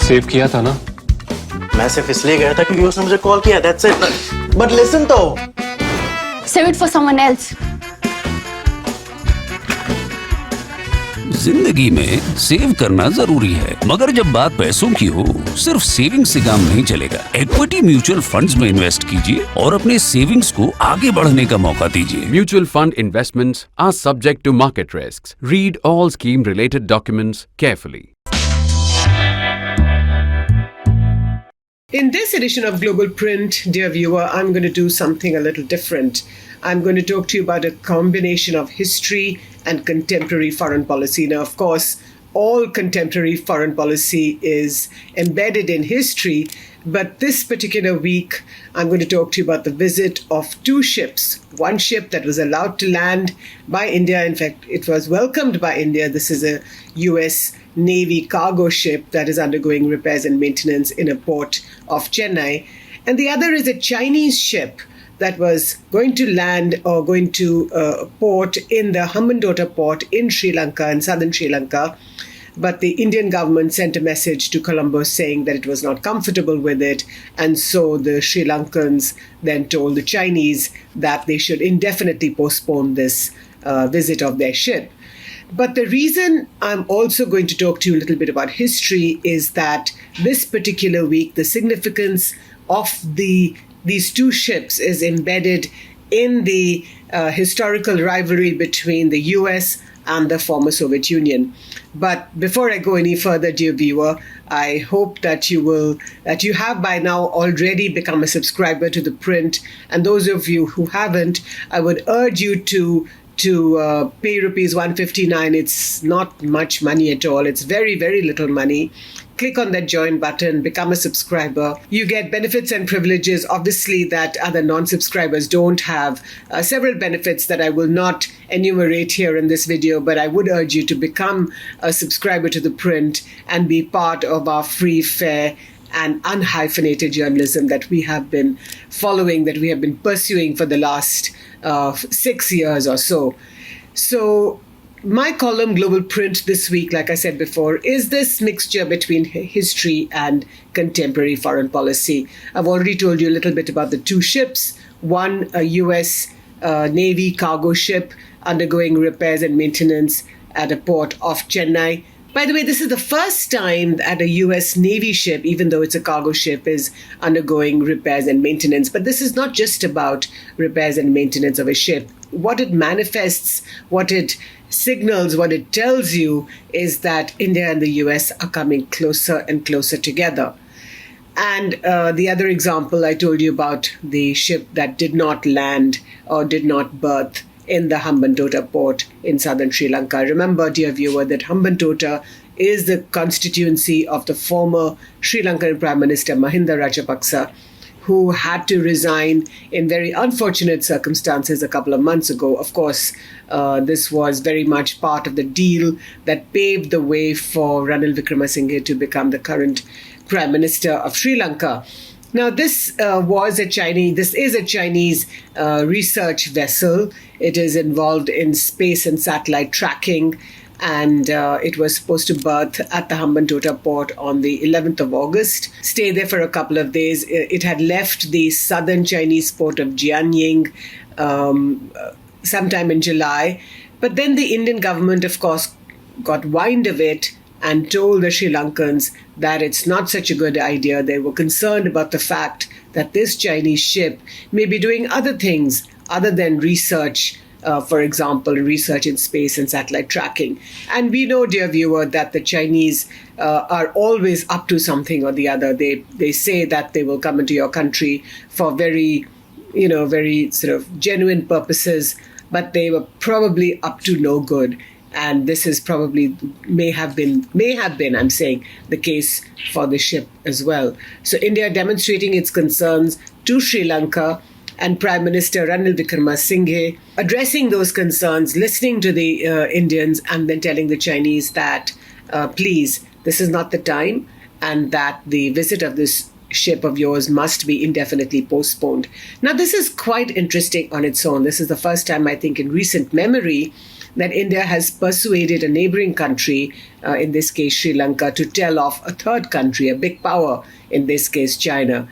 Save किया था ना? मैं सिर्फ इसलिए गया था क्योंकि उसने मुझे कॉल किया, that's it. But listen तो. Save it for someone else. जिंदगी में सेव करना जरूरी है, मगर जब बात पैसों की हो, सिर्फ सेविंग से काम नहीं चलेगा। इक्विटी म्यूचुअल फंड्स में इन्वेस्ट कीजिए और अपने सेविंग्स को आगे बढ़ने का मौका दीजिए। Mutual fund investments are subject to market risks. Read all scheme-related documents carefully. In this edition of Global Print, dear viewer, I'm going to do something a little different. I'm going to talk to you about a combination of history and contemporary foreign policy. Now, of course, all contemporary foreign policy is embedded in history, but this particular week, I'm going to talk to you about the visit of two ships. One ship that was allowed to land by India. In fact, it was welcomed by India. This is a US Navy cargo ship that is undergoing repairs and maintenance in a port of Chennai. And the other is a Chinese ship that was going to land or going to a port in the Hambantota port in Sri Lanka, in southern Sri Lanka. But the Indian government sent a message to Colombo saying that it was not comfortable with it. And so the Sri Lankans then told the Chinese that they should indefinitely postpone this visit of their ship. But the reason I'm also going to talk to you a little bit about history is that this particular week, the significance of these two ships is embedded in the historical rivalry between the US and the former Soviet Union. But before I go any further, dear viewer, I hope that you have by now already become a subscriber to The Print. And those of you who haven't, I would urge you to pay rupees 159. It's not much money at all. It's very, very little money. Click on that join button, become a subscriber. You get benefits and privileges, obviously, that other non-subscribers don't have. Several benefits that I will not enumerate here in this video, but I would urge you to become a subscriber to The Print and be part of our free, fair, and unhyphenated journalism that we have been following, that we have been pursuing for the last 6 years or so. So my column, Global Print, this week, like I said before, is this mixture between history and contemporary foreign policy. I've already told you a little bit about the two ships. One, a US Navy cargo ship undergoing repairs and maintenance at a port off Chennai. By the way, this is the first time that a US Navy ship, even though it's a cargo ship, is undergoing repairs and maintenance. But this is not just about repairs and maintenance of a ship. What it manifests, what it signals, what it tells you is that India and the US are coming closer and closer together. And the other example, I told you about the ship that did not land or did not berth in the Hambantota port in southern Sri Lanka. Remember, dear viewer, that Hambantota is the constituency of the former Sri Lankan Prime Minister Mahinda Rajapaksa, who had to resign in very unfortunate circumstances a couple of months ago. Of course, this was very much part of the deal that paved the way for Ranil Wickremesinghe to become the current Prime Minister of Sri Lanka. Now, this is a Chinese research vessel. It is involved in space and satellite tracking, and it was supposed to berth at the Hambantota port on the 11th of August, stay there for a couple of days. It had left the southern Chinese port of Jianying sometime in July. But then the Indian government, of course, got wind of it and told the Sri Lankans that it's not such a good idea. They were concerned about the fact that this Chinese ship may be doing other things other than research, for example, research in space and satellite tracking. And we know, dear viewer, that the Chinese are always up to something or the other. They say that they will come into your country for very sort of genuine purposes, but they were probably up to no good. And this is probably may have been, I'm saying, the case for the ship as well. So India demonstrating its concerns to Sri Lanka, and Prime Minister Ranil Wickremesinghe addressing those concerns, listening to the Indians, and then telling the Chinese that, please, this is not the time, and that the visit of this ship of yours must be indefinitely postponed. Now, this is quite interesting on its own. This is the first time, I think, in recent memory that India has persuaded a neighboring country, in this case Sri Lanka, to tell off a third country, a big power, in this case China.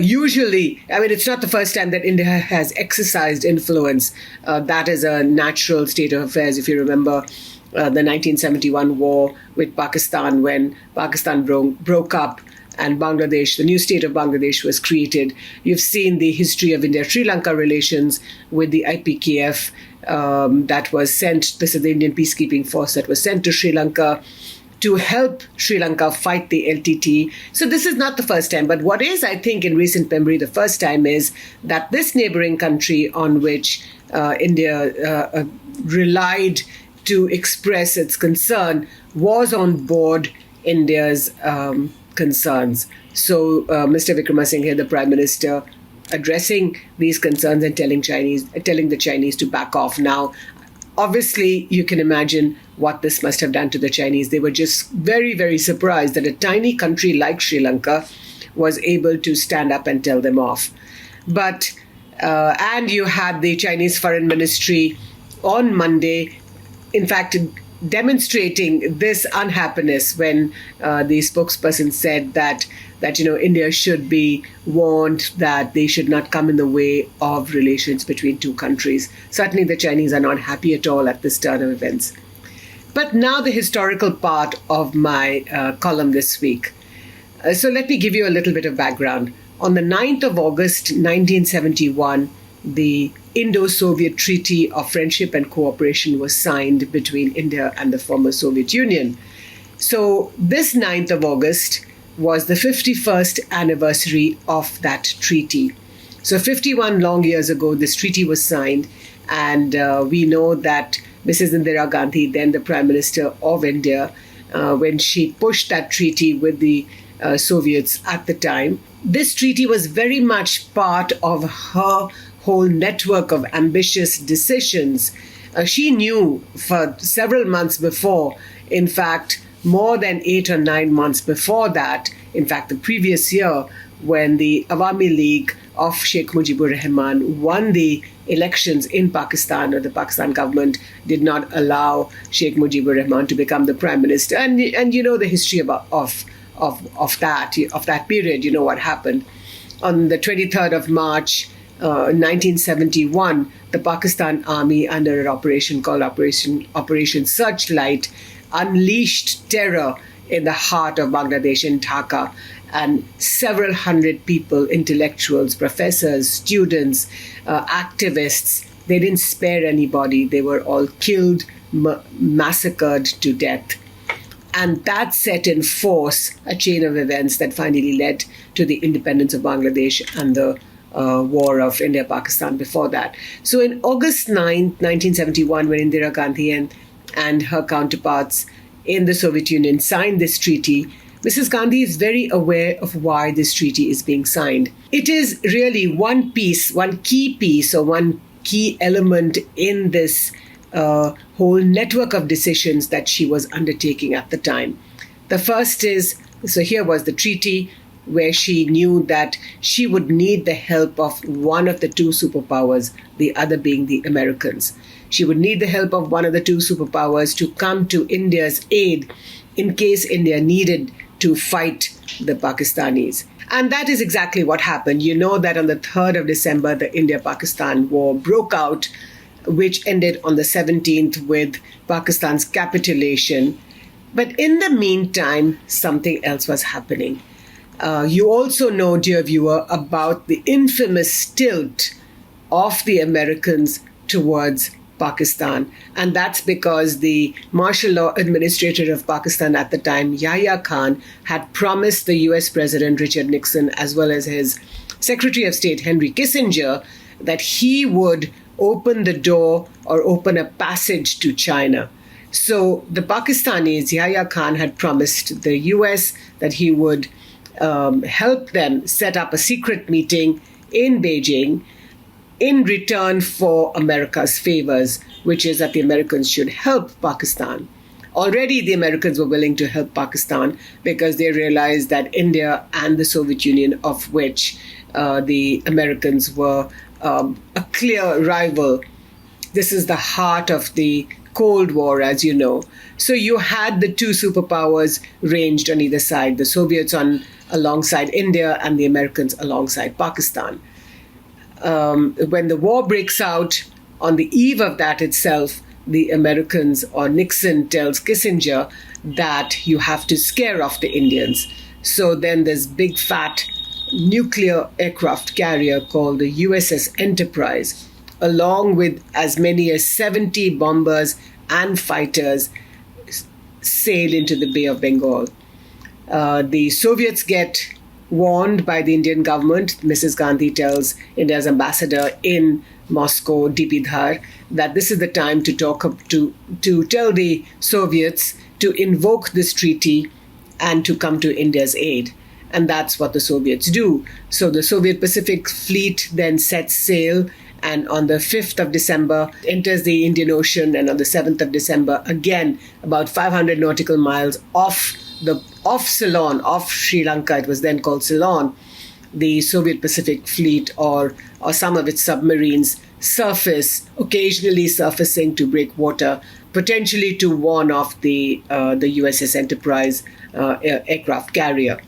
Usually, I mean, it's not the first time that India has exercised influence. That is a natural state of affairs. If you remember the 1971 war with Pakistan, when Pakistan broke up and Bangladesh, the new state of Bangladesh, was created. You've seen the history of India-Sri Lanka relations with the IPKF that was sent, this is the Indian peacekeeping force that was sent to Sri Lanka to help Sri Lanka fight the LTT. So this is not the first time. But what is, I think, in recent memory, the first time is that this neighboring country on which India relied to express its concern was on board India's concerns. So Mr. Vikramasinghe, the Prime Minister, addressing these concerns and telling the Chinese to back off. Now, obviously, you can imagine what this must have done to the Chinese. They were just very, very surprised that a tiny country like Sri Lanka was able to stand up and tell them off. But, and you had the Chinese Foreign Ministry on Monday, in fact, demonstrating this unhappiness when the spokesperson said that India should be warned that they should not come in the way of relations between two countries. Certainly the Chinese are not happy at all at this turn of events. But now the historical part of my column this week. So let me give you a little bit of background. On the 9th of August 1971, the Indo-Soviet Treaty of Friendship and Cooperation was signed between India and the former Soviet Union. So this 9th of August was the 51st anniversary of that treaty. So 51 long years ago, this treaty was signed, and we know that Mrs. Indira Gandhi, then the Prime Minister of India, when she pushed that treaty with the Soviets at the time, this treaty was very much part of her whole network of ambitious decisions. She knew for several months before, in fact, more than 8 or 9 months before that, in fact, the previous year, when the Awami League of Sheikh Mujibur Rahman won the elections in Pakistan, or the Pakistan government did not allow Sheikh Mujibur Rahman to become the Prime Minister. And you know the history of that period, you know what happened. On the 23rd of March, 1971, the Pakistan Army, under an operation called Operation Searchlight, unleashed terror in the heart of Bangladesh, in Dhaka, and several hundred people, intellectuals, professors, students, activists, they didn't spare anybody. They were all killed, massacred to death. And that set in force a chain of events that finally led to the independence of Bangladesh and the war of India-Pakistan before that. So in August 9, 1971, when Indira Gandhi and her counterparts in the Soviet Union signed this treaty, Mrs. Gandhi is very aware of why this treaty is being signed. It is really one key piece, or one key element in this whole network of decisions that she was undertaking at the time. The first is, so here was the treaty where she knew that she would need the help of one of the two superpowers, the other being the Americans. She would need the help of one of the two superpowers to come to India's aid in case India needed to fight the Pakistanis. And that is exactly what happened. You know that on the 3rd of December, the India-Pakistan war broke out, which ended on the 17th with Pakistan's capitulation. But in the meantime, something else was happening. You also know, dear viewer, about the infamous tilt of the Americans towards Pakistan. And that's because the martial law administrator of Pakistan at the time, Yahya Khan, had promised the US President Richard Nixon, as well as his Secretary of State Henry Kissinger, that he would open the door or open a passage to China. So the Pakistanis, Yahya Khan had promised the US that he would help them set up a secret meeting in Beijing in return for America's favors, which is that the Americans should help Pakistan. Already the Americans were willing to help Pakistan because they realized that India and the Soviet Union, of which the Americans were a clear rival, this is the heart of the Cold War, as you know. So you had the two superpowers ranged on either side, the Soviets alongside India and the Americans alongside Pakistan. When the war breaks out, on the eve of that itself, the Americans, or Nixon tells Kissinger that you have to scare off the Indians. So then this big fat nuclear aircraft carrier called the USS Enterprise, along with as many as 70 bombers and fighters, sail into the Bay of Bengal. The Soviets get warned by the Indian government. Mrs. Gandhi tells India's ambassador in Moscow, DP Dhar, that this is the time to tell the Soviets to invoke this treaty and to come to India's aid. And that's what the Soviets do. So the Soviet Pacific Fleet then sets sail, and on the 5th of December enters the Indian Ocean, and on the 7th of December, again, about 500 nautical miles off Ceylon, off Sri Lanka, it was then called Ceylon, the Soviet Pacific Fleet or some of its submarines surface, occasionally surfacing to break water, potentially to warn off the USS Enterprise aircraft carrier.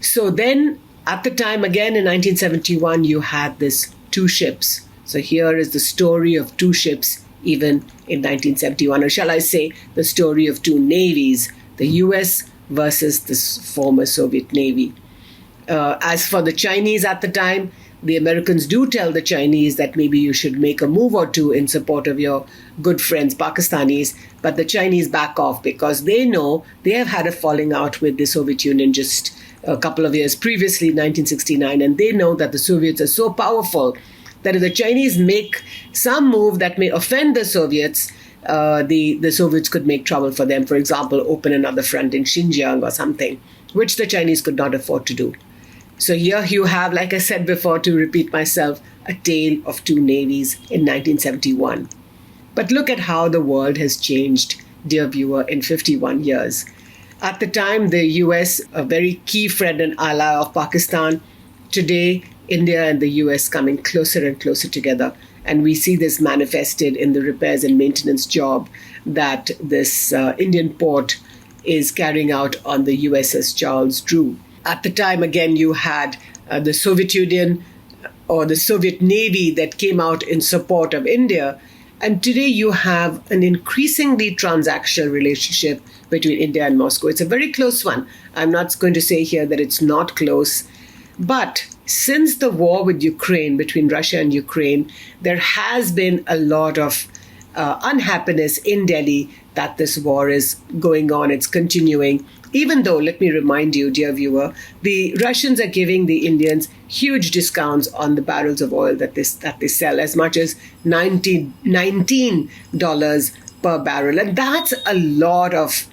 So then, at the time, again in 1971, you had this two ships. So here is the story of two ships, even in 1971, or shall I say, the story of two navies, the US versus the former Soviet Navy. As for the Chinese at the time, the Americans do tell the Chinese that maybe you should make a move or two in support of your good friends, Pakistanis, but the Chinese back off because they know they have had a falling out with the Soviet Union just a couple of years previously, 1969, and they know that the Soviets are so powerful that if the Chinese make some move that may offend the Soviets, the Soviets could make trouble for them. For example, open another front in Xinjiang or something, which the Chinese could not afford to do. So here you have, like I said before, to repeat myself, a tale of two navies in 1971. But look at how the world has changed, dear viewer, in 51 years. At the time, the US, a very key friend and ally of Pakistan, today, India and the US coming closer and closer together. And we see this manifested in the repairs and maintenance job that this Indian port is carrying out on the USS Charles Drew. At the time, again, you had the Soviet Union or the Soviet Navy that came out in support of India. And today you have an increasingly transactional relationship between India and Moscow. It's a very close one. I'm not going to say here that it's not close. But since the war with Ukraine, between Russia and Ukraine, there has been a lot of unhappiness in Delhi that this war is going on, it's continuing. Even though, let me remind you, dear viewer, the Russians are giving the Indians huge discounts on the barrels of oil that they sell, as much as $19 per barrel. And that's a lot of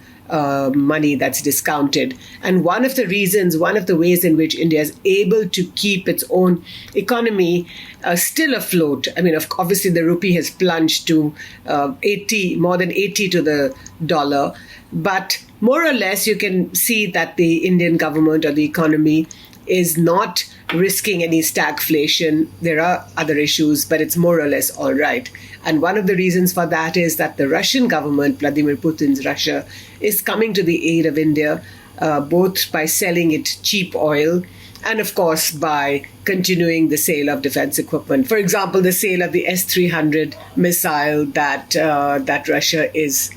money that's discounted. And one of the ways in which India is able to keep its own economy still afloat. I mean, obviously the rupee has plunged to more than 80 to the dollar, but more or less you can see that the Indian government or the economy is not risking any stagflation. There are other issues, but it's more or less all right. And one of the reasons for that is that the Russian government, Vladimir Putin's Russia, is coming to the aid of India, both by selling it cheap oil and, of course, by continuing the sale of defense equipment. For example, the sale of the S-300 missile that Russia is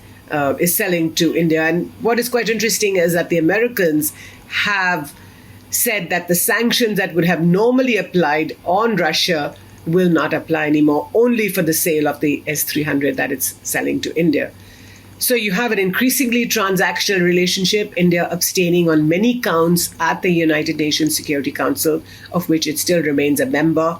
selling to India. And what is quite interesting is that the Americans have said that the sanctions that would have normally applied on Russia will not apply anymore, only for the sale of the S-300 that it's selling to India. So you have an increasingly transactional relationship, India abstaining on many counts at the United Nations Security Council, of which it still remains a member.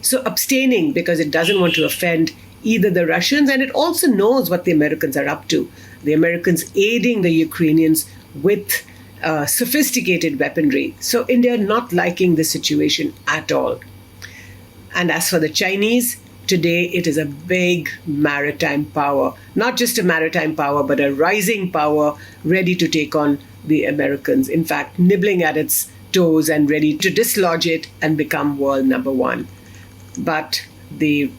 So abstaining because it doesn't want to offend either the Russians, and it also knows what the Americans are up to. The Americans aiding the Ukrainians with sophisticated weaponry. So India not liking the situation at all. And as for the Chinese, today it is a big maritime power. Not just a maritime power, but a rising power ready to take on the Americans. In fact, nibbling at its toes and ready to dislodge it and become world number one. But the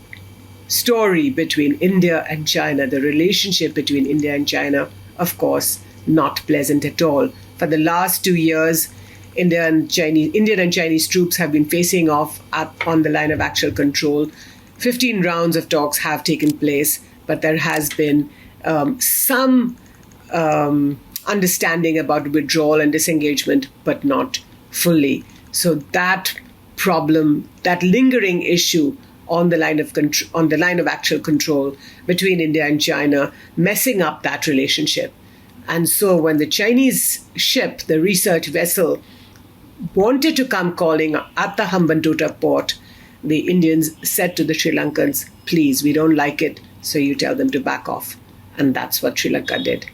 story between India and China, the relationship between India and China, of course, not pleasant at all. For the last 2 years, Indian and Chinese troops have been facing off on the line of actual control. 15 rounds of talks have taken place, but there has been some understanding about withdrawal and disengagement, but not fully. So that problem, that lingering issue on the line of actual control between India and China, messing up that relationship. And so when the Chinese ship, the research vessel, wanted to come calling at the Hambantota port, the Indians said to the Sri Lankans, please, we don't like it, so you tell them to back off. And that's what Sri Lanka did.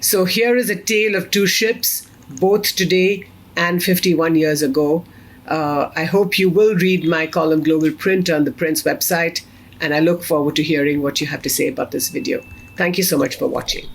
So here is a tale of two ships, both today and 51 years ago. I hope you will read my column Global Print on the Print's website, and I look forward to hearing what you have to say about this video. Thank you so much for watching.